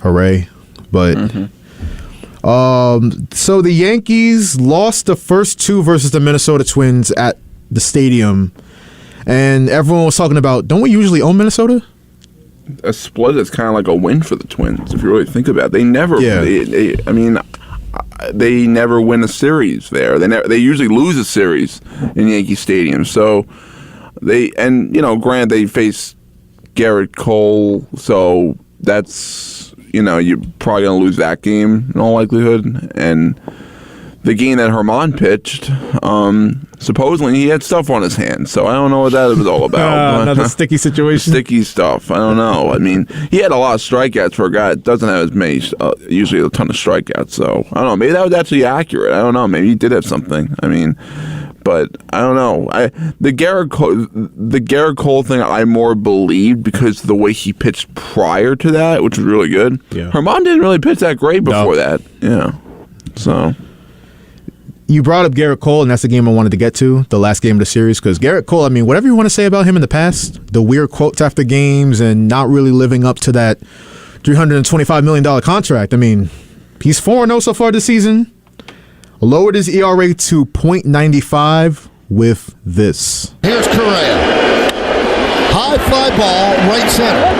Hooray. But so the Yankees lost the first 2 versus the Minnesota Twins at the stadium. And everyone was talking about, don't we usually own Minnesota? A split is kind of like a win for the Twins, if you really think about it. They never, they never win a series there. They usually lose a series in Yankee Stadium. So granted, they face Garrett Cole, so that's, you're probably going to lose that game in all likelihood. And the game that Herman pitched, supposedly he had stuff on his hands, so I don't know what that was all about. Another sticky situation. Sticky stuff. I don't know. I mean, he had a lot of strikeouts for a guy that doesn't have as many, usually a ton of strikeouts. So I don't know. Maybe that was actually accurate. I don't know. Maybe he did have something. I mean, but I don't know. The Garrett Cole thing I more believed because of the way he pitched prior to that, which was really good. Yeah. Herman didn't really pitch that great before that. Yeah. So. You brought up Garrett Cole, and that's the game I wanted to get to, the last game of the series, because Garrett Cole, I mean, whatever you want to say about him in the past, the weird quotes after games and not really living up to that $325 million contract, I mean, he's 4-0 so far this season, lowered his ERA to .95 with this. Here's Correa. High fly ball, right center.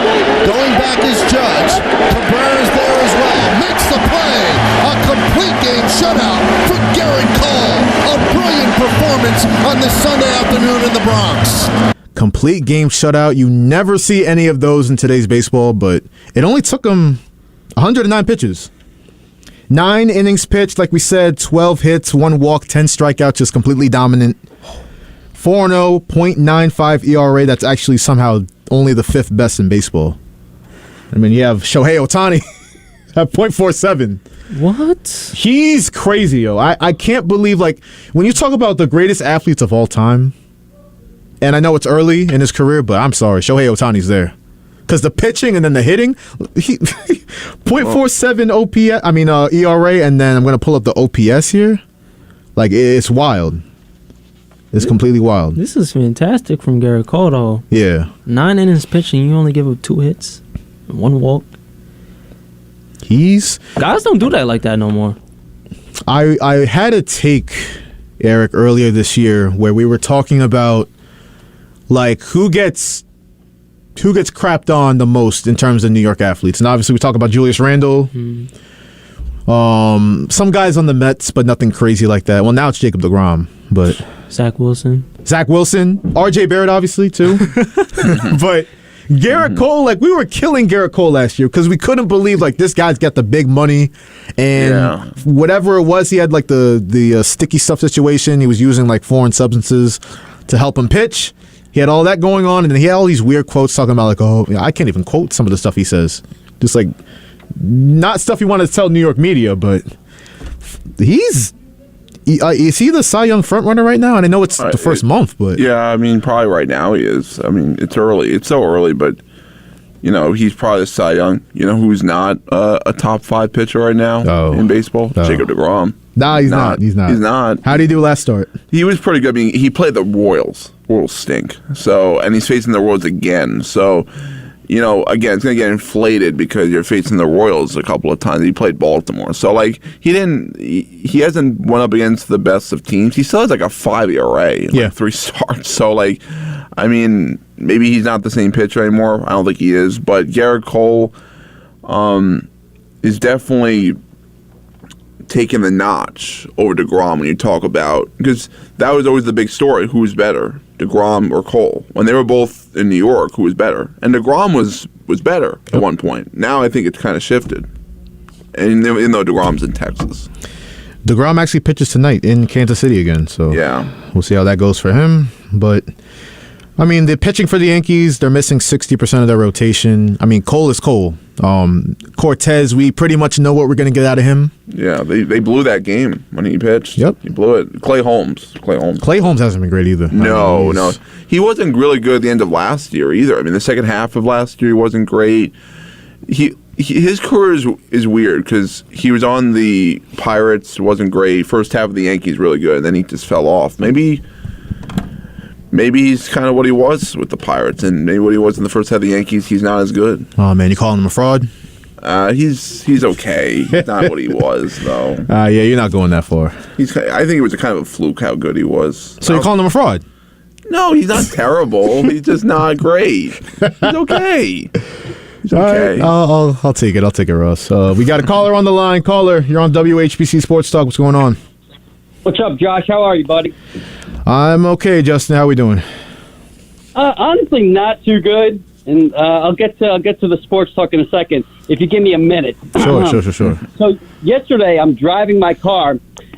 Going back is Judge. Cabrera's there as well. Makes the play. A complete game shutout for Garrett Cole. A brilliant performance on this Sunday afternoon in the Bronx. Complete game shutout. You never see any of those in today's baseball, but it only took him 109 pitches. 9 innings pitched, like we said, 12 hits, 1 walk, 10 strikeouts, just completely dominant. 4-0, .95 ERA. That's actually somehow only the 5th best in baseball. I mean, you have Shohei Ohtani at .47. What? He's crazy, yo. I can't believe, like, when you talk about the greatest athletes of all time, and I know it's early in his career, but I'm sorry, Shohei Ohtani's there. Because the pitching and then the hitting, .47 ERA, and then I'm going to pull up the OPS here. Like, it's wild. It's completely wild. This is fantastic from Garrett Cole, though. Yeah. 9 innings pitching, you only give up 2 hits, 1 walk. Guys don't do that like that no more. I had a take, Eric, earlier this year where we were talking about, like, who gets crapped on the most in terms of New York athletes. And obviously we talk about Julius Randle. Some guys on the Mets, but nothing crazy like that. Well, now it's Jacob deGrom, but Zach Wilson, RJ Barrett, obviously, too. But Garrett Cole, like, we were killing Garrett Cole last year because we couldn't believe, like, this guy's got the big money, and whatever it was, he had, like, the sticky stuff situation. He was using, like, foreign substances to help him pitch. He had all that going on, and then he had all these weird quotes talking about, like, oh, I can't even quote some of the stuff he says. Just, like, not stuff he wanted to tell New York media, but is he the Cy Young frontrunner right now? And I know it's the first month, but yeah, I mean, probably right now he is. I mean, it's early. It's so early, but he's probably the Cy Young. You know who's not a top 5 pitcher right now in baseball? Jacob deGrom. Nah, he's not. He's not. How did he do last start? He was pretty good. I mean, he played the Royals. Royals stink. So, and he's facing the Royals again. So, again, it's going to get inflated because you're facing the Royals a couple of times. He played Baltimore. So, like, he hasn't went up against the best of teams. He still has, like, a 5 ERA in 3 starts. So, like, I mean, maybe he's not the same pitcher anymore. I don't think he is. But Garrett Cole is definitely taking the notch over DeGrom when you talk about, because that was always the big story. Who's better, DeGrom or Cole? When they were both in New York, who was better? And DeGrom was better at one point. Now I think it's kind of shifted. And even though DeGrom's in Texas. DeGrom actually pitches tonight in Kansas City again, so yeah, we'll see how that goes for him. But I mean, the pitching for the Yankees, they're missing 60% of their rotation. I mean, Cole is Cole. Cortez, we pretty much know what we're going to get out of him. Yeah, they blew that game when he pitched. Yep. He blew it. Clay Holmes hasn't been great either. No. He wasn't really good at the end of last year either. I mean, the second half of last year, he wasn't great. His career is weird because he was on the Pirates, wasn't great. First half of the Yankees, really good, and then he just fell off. Maybe he's kind of what he was with the Pirates, and maybe what he was in the first half of the Yankees, he's not as good. Oh, man, you calling him a fraud? He's okay. He's not what he was, though. Yeah, you're not going that far. I think it was a kind of a fluke how good he was. So you're calling him a fraud? No, he's not terrible. He's just not great. He's okay. He's okay. All right, I'll take it. I'll take it, Russ. We got a caller on the line. Caller, you're on WHPC Sports Talk. What's going on? What's up, Josh? How are you, buddy? I'm okay, Justin. How we doing? Honestly, not too good. And I'll get to the sports talk in a second. If you give me a minute. Sure. So yesterday, I'm driving my car,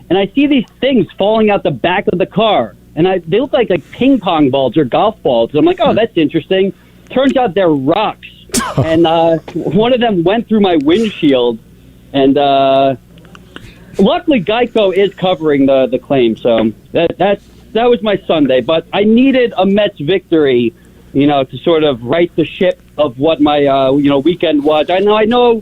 and I see these things falling out the back of the car, and they look like ping pong balls or golf balls. And I'm like, oh, that's interesting. Turns out they're rocks, and one of them went through my windshield, and luckily Geico is covering the claim. So that was my Sunday. But I needed a Mets victory, to sort of right the ship of what my weekend was. I know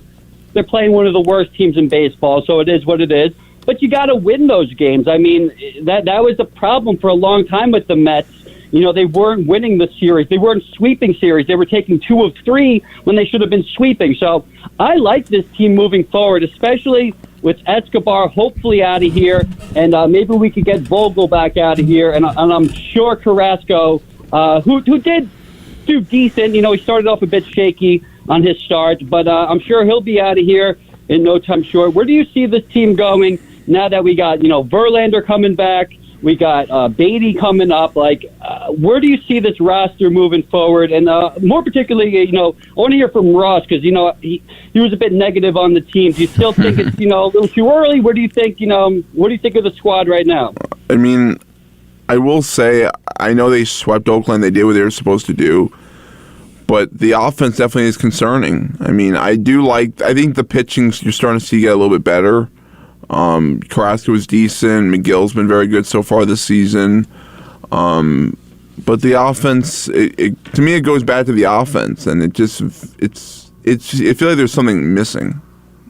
they're playing one of the worst teams in baseball, so it is what it is. But you got to win those games. I mean, that was a problem for a long time with the Mets. They weren't winning the series. They weren't sweeping series. They were taking 2 of 3 when they should have been sweeping. So I like this team moving forward, especially with Escobar hopefully out of here, and maybe we could get Vogel back out of here. And I'm sure Carrasco, who did do decent. He started off a bit shaky on his start, but I'm sure he'll be out of here in no time short. Where do you see this team going now that we got, Verlander coming back? We got Beatty coming up. Where do you see this roster moving forward? And more particularly, I want to hear from Ross because, he was a bit negative on the team. Do you still think it's, a little too early? What do you think, what do you think of the squad right now? I mean, I will say, I know they swept Oakland. They did what they were supposed to do. But the offense definitely is concerning. I mean, I think the pitching you're starting to see get a little bit better. Carrasco was decent. McGill's been very good so far this season. But the offense, to me, it goes back to the offense, and I feel like there's something missing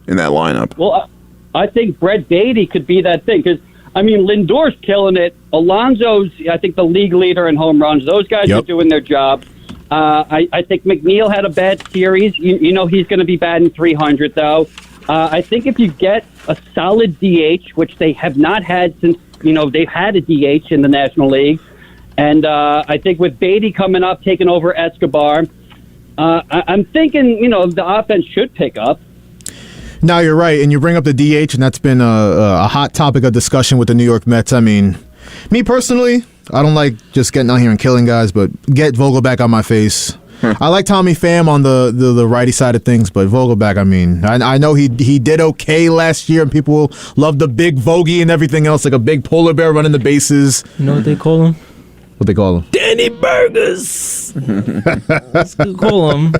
in that lineup. Well, I think Brett Beatty could be that thing because, Lindor's killing it. Alonso's, I think, the league leader in home runs. Those guys are doing their job. I think McNeil had a bad series. He's going to be batting 300, though. I think if you get a solid DH, which they have not had since, they've had a DH in the National League, and I think with Beatty coming up, taking over Escobar, I'm thinking, the offense should pick up. No, you're right, and you bring up the DH, and that's been a hot topic of discussion with the New York Mets. I mean, me personally, I don't like just getting out here and killing guys, but get Vogel back on my face. I like Tommy Pham on the righty side of things, but Vogelback, I know he did okay last year, and people love the big Vogie and everything else, like a big polar bear running the bases. You know what they call him? What they call him? Danny Burgers. That's what they call him.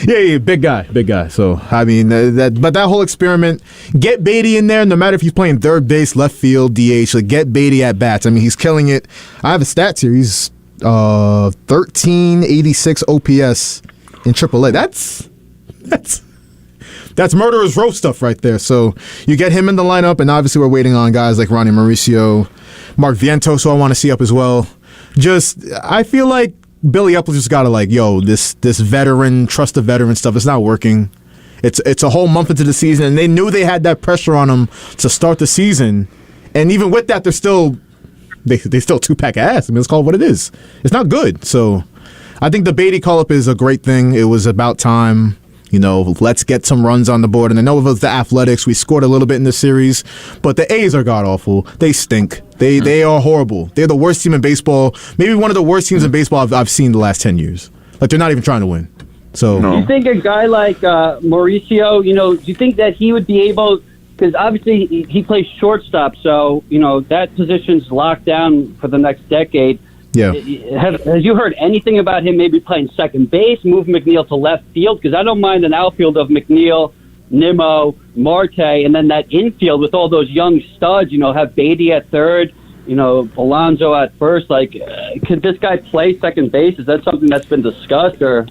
Yeah, big guy. So but that whole experiment, get Beatty in there, no matter if he's playing third base, left field, DH, get Beatty at bats. He's killing it. I have the stats here. He's 1386 OPS in AAA. That's murderer's row stuff right there. So you get him in the lineup, and obviously we're waiting on guys like Ronnie Mauricio, Mark Vientos, who I want to see up as well. I feel like Billy Epple just gotta this veteran, trust the veteran stuff. It's not working. It's a whole month into the season, and they knew they had that pressure on them to start the season, and even with that, they still 2-pack ass. It's called what it is. It's not good. So I think the Beatty call-up is a great thing. It was about time. Let's get some runs on the board. And I know it was the Athletics. We scored a little bit in the series, but the A's are god-awful. They stink. They are horrible. They're the worst team in baseball. Maybe one of the worst teams in baseball I've seen the last 10 years. They're not even trying to win. So do you think a guy like Mauricio, do you think that he would be able – because obviously he plays shortstop, so, that position's locked down for the next decade. Yeah. Has you heard anything about him maybe playing second base, move McNeil to left field? Because I don't mind an outfield of McNeil, Nimmo, Marte, and then that infield with all those young studs, have Beatty at third, Alonso at first. Could this guy play second base? Is that something that's been discussed? Or?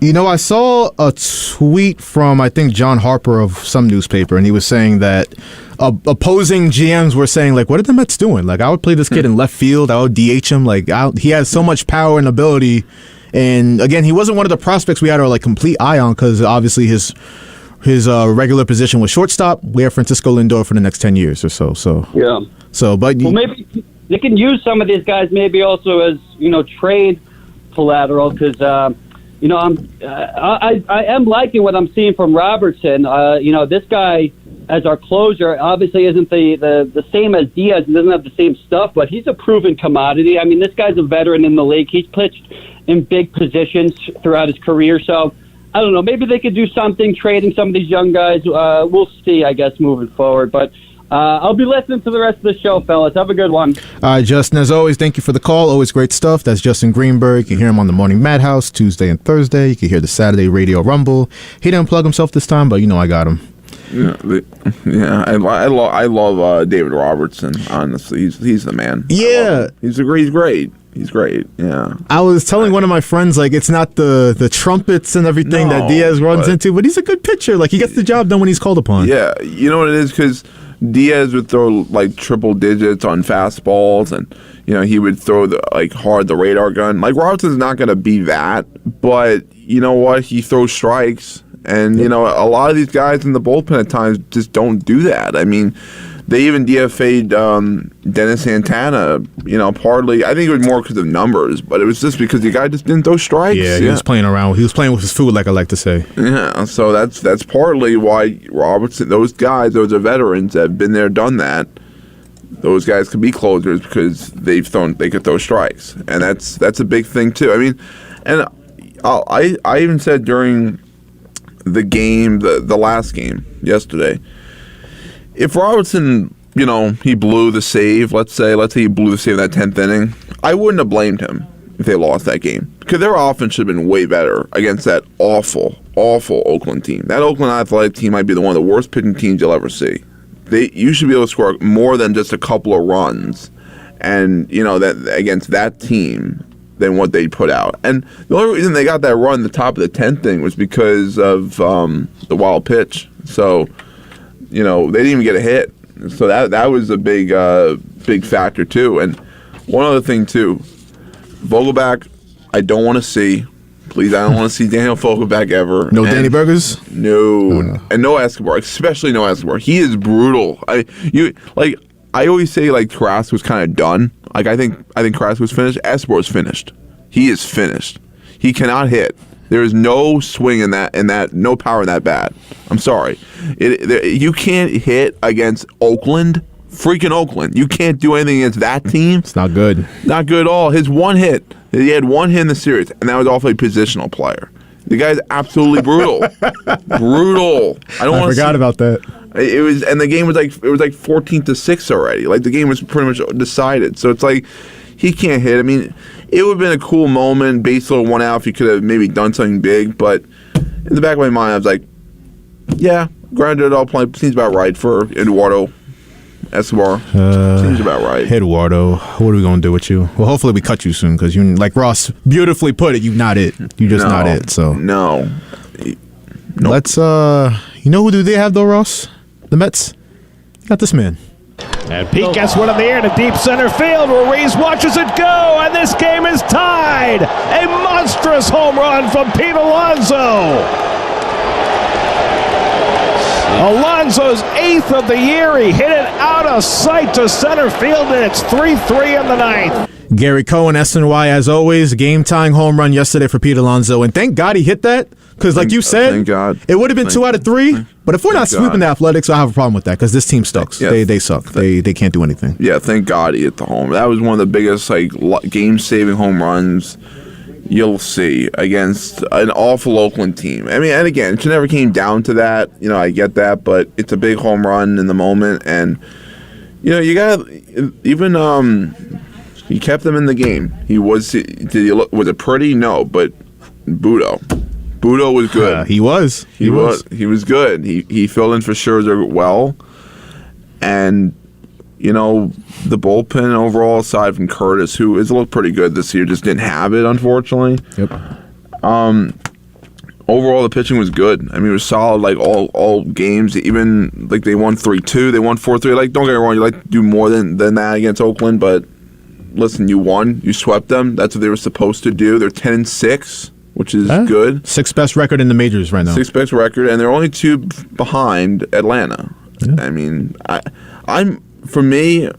I saw a tweet from, I think, John Harper of some newspaper, and he was saying that opposing GMs were saying, what are the Mets doing? I would play this kid in left field. I would DH him. He has so much power and ability. And, again, he wasn't one of the prospects we had our, complete eye on because, obviously, his regular position was shortstop. We have Francisco Lindor for the next 10 years or so. Yeah. Maybe they can use some of these guys maybe also as, trade collateral because, I am liking what I'm seeing from Robertson. This guy as our closer obviously isn't the same as Diaz. He doesn't have the same stuff, but he's a proven commodity. I mean, this guy's a veteran in the league. He's pitched in big positions throughout his career. So, I don't know. Maybe they could do something trading some of these young guys. We'll see, I guess, moving forward. But I'll be listening to the rest of the show, fellas. Have a good one. All right, Justin, as always, thank you for the call. Always great stuff. That's Justin Greenberg. You can hear him on the Morning Madhouse Tuesday and Thursday. You can hear the Saturday Radio Rumble. He didn't plug himself this time, but I got him. Yeah, I love David Robertson. Honestly, he's the man. Yeah, he's great. He's great. Yeah. I was telling one of my friends it's not the trumpets and everything that Diaz runs into, but he's a good pitcher. He gets the job done when he's called upon. Yeah, you know what it is because Diaz would throw triple digits on fastballs, and he would throw the hard the radar gun. Robertson's not going to be that, but you know what? He throws strikes. And, a lot of these guys in the bullpen at times just don't do that. I mean, they even DFA'd Dennis Santana, partly. I think it was more because of numbers, but it was just because the guy just didn't throw strikes. Yeah, he was playing around. He was playing with his food, like I like to say. Yeah, so that's partly why Robertson, those guys, those are veterans that have been there, done that. Those guys could be closers because they could throw strikes. And that's a big thing, too. I mean, and I even said during the game, the last game yesterday, if Robertson, he blew the save, let's say he blew the save in that 10th inning, I wouldn't have blamed him if they lost that game because their offense should have been way better against that awful Oakland team. That Oakland Athletic team might be one of the worst pitching teams you'll ever see. You should be able to score more than just a couple of runs, and that against that team than what they put out. And the only reason they got that run the top of the 10th thing was because of the wild pitch. So, they didn't even get a hit. So that was a big factor too. And one other thing too, Vogelback, I don't want to see. Please, I don't want to see Daniel Vogelback ever. No Danny Burgers? No. And no Escobar, especially no Escobar. He is brutal. I always say Carrasco's kind of done. I think Carrasco's finished. Escobar's finished. He is finished. He cannot hit. There is no swing in that, no power in that bat. I'm sorry. You can't hit against Oakland, freaking Oakland. You can't do anything against that team. It's not good. Not good at all. His one hit, he had one hit in the series, and that was off a positional player. The guy's absolutely brutal. Brutal. I forgot about that. It was, and the game was 14-6 already. The game was pretty much decided. So it's he can't hit. I mean, it would have been a cool moment. Base load 1 out if he could have maybe done something big. But in the back of my mind, I was like, yeah, grounded all play seems about right for Eduardo Escobar. Seems about right. Eduardo, what are we going to do with you? Well, hopefully we cut you soon because you, like Ross beautifully put it, you're not it. You're just not it. So no. Nope. Let's, who do they have though, Ross? The Mets? Got this man. And Pete gets one in the air to deep center field where Reese watches it go, and this game is tied. A monstrous home run from Pete Alonso. Alonso's 8th of the year. He hit it out of sight to center field, and it's 3-3 in the ninth. Gary Cohen, SNY, as always, game-tying home run yesterday for Pete Alonso, and thank God he hit that, because like you said, thank God. It would have been 2 out of 3, but if we're not sweeping the Athletics, I have a problem with that, because this team sucks. Yeah, they suck. They can't do anything. Yeah, thank God he hit the home. That was one of the biggest game-saving home runs you'll see against an awful Oakland team. I mean, and again, it never came down to that. I get that, but it's a big home run in the moment, and you got even He kept them in the game. Was it pretty? No, but Budo was good. He was good. He filled in for Scherzer well, and the bullpen overall, aside from Curtis, who has looked pretty good this year, just didn't have it, unfortunately. Yep. Overall, the pitching was good. I mean, it was solid, like all games. Even like they won 3-2, they won 4-3. Like, don't get me wrong, you like to do more than that against Oakland, but listen, you won, you swept them. That's what they were supposed to do. They're 10-6, which is good. Sixth best record in the majors right now. Sixth best record, and they're only 2 behind Atlanta. Yeah. I mean, for me,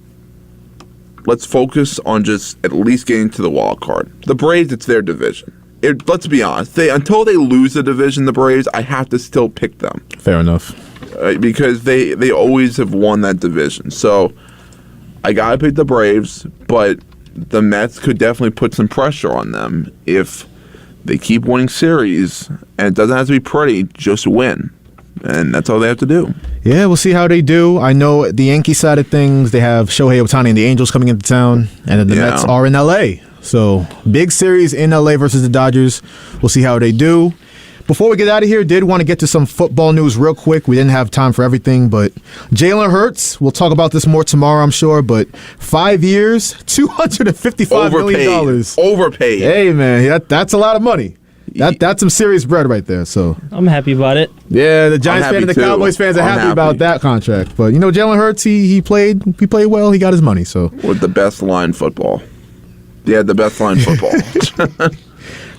let's focus on just at least getting to the wild card. The Braves, it's their division. Let's be honest. Until they lose the division, the Braves, I have to still pick them. Fair enough. Because they always have won that division. So I got to pick the Braves, but the Mets could definitely put some pressure on them if they keep winning series. And it doesn't have to be pretty, just win. And that's all they have to do. Yeah, we'll see how they do. I know the Yankee side of things, they have Shohei Ohtani and the Angels coming into town, and then the Mets are in L.A., so big series in LA versus the Dodgers. We'll see how they do. Before we get out of here, did want to get to some football news real quick. We didn't have time for everything, but Jalen Hurts, we'll talk about this more tomorrow, I'm sure, but 5 years, $255 million. Overpaid. Hey, man, that's a lot of money. That's some serious bread right there. So I'm happy about it. Yeah, the Giants fans and the Cowboys fans are happy about that contract. But Jalen Hurts, he played well. He got his money. So with the best line football. Yeah, the best line football.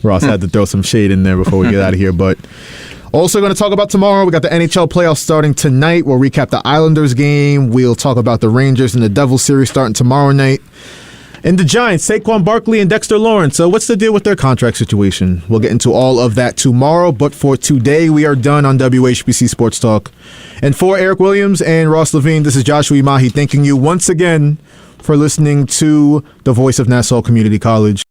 Ross had to throw some shade in there before we get out of here. But also going to talk about tomorrow. We got the NHL playoffs starting tonight. We'll recap the Islanders game. We'll talk about the Rangers and the Devils series starting tomorrow night. And the Giants, Saquon Barkley and Dexter Lawrence. So what's the deal with their contract situation? We'll get into all of that tomorrow. But for today, we are done on WHPC Sports Talk. And for Eric Williams and Ross Levine, this is Joshua Umahi thanking you once again for listening to the voice of Nassau Community College.